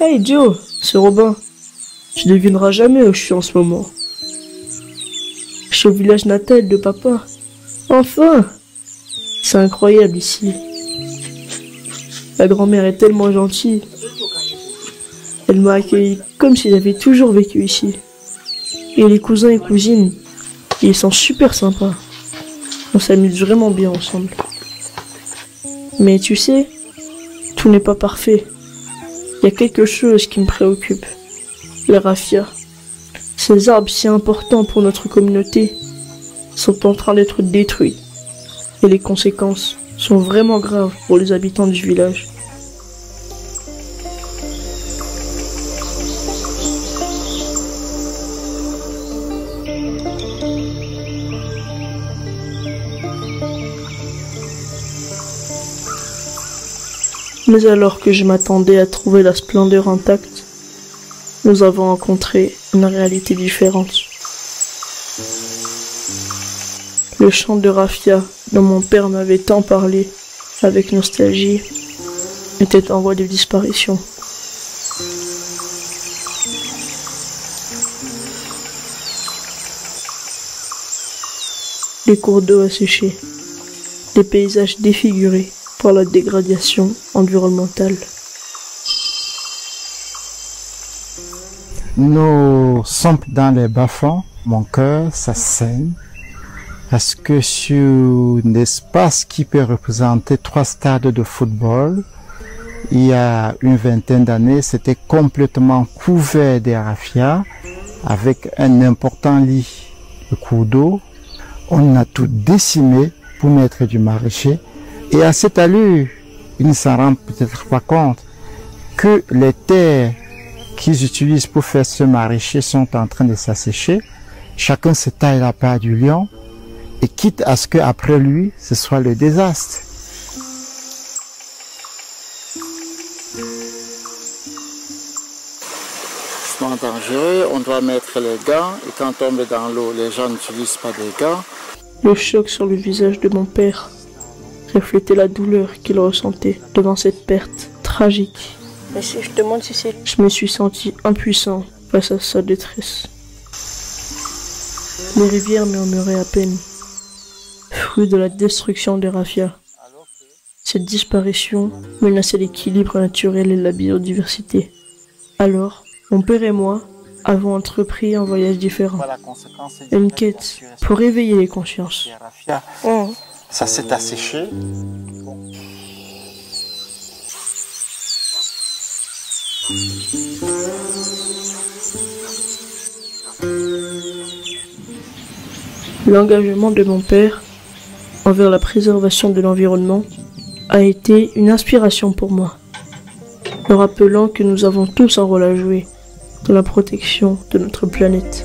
Hey Joe, c'est Robin. Tu devineras jamais où je suis en ce moment. Je suis au village natal de papa. Enfin! C'est incroyable ici. La grand-mère est tellement gentille. Elle m'a accueilli comme si j'avais toujours vécu ici. Et les cousins et cousines, ils sont super sympas. On s'amuse vraiment bien ensemble. Mais tu sais, tout n'est pas parfait. Il y a quelque chose qui me préoccupe. Les raffias. Ces arbres si importants pour notre communauté sont en train d'être détruits. Et les conséquences sont vraiment graves pour les habitants du village. Mais alors que je m'attendais à trouver la splendeur intacte, nous avons rencontré une réalité différente. Le champ de raffia dont mon père m'avait tant parlé avec nostalgie était en voie de disparition. Les cours d'eau asséchés, des paysages défigurés par la dégradation environnementale. Nous sommes dans les bas-fonds, mon cœur, ça saigne, parce que sur un espace qui peut représenter 3 stades de football, il y a une vingtaine d'années, c'était complètement couvert de raffias, avec un important lit de cours d'eau. On a tout décimé pour mettre du maraîcher. Et à cette allure, ils ne s'en rendent peut-être pas compte que les terres qu'ils utilisent pour faire ce maraîcher sont en train de s'assécher. Chacun se taille la part du lion et quitte à ce qu'après lui, ce soit le désastre. C'est dangereux, on doit mettre les gants et quand on tombe dans l'eau, les gens n'utilisent pas des gants. Le choc sur le visage de mon père reflétait la douleur qu'il ressentait devant cette perte tragique. Mais si je te demande si c'est... Je me suis senti impuissant face à sa détresse. Les rivières murmuraient à peine, fruit de la destruction des raffias. Cette disparition menaçait l'équilibre naturel et la biodiversité. Alors, mon père et moi avons entrepris un voyage différent. Une quête pour éveiller les consciences. Ça s'est asséché. L'engagement de mon père envers la préservation de l'environnement a été une inspiration pour moi, me rappelant que nous avons tous un rôle à jouer dans la protection de notre planète.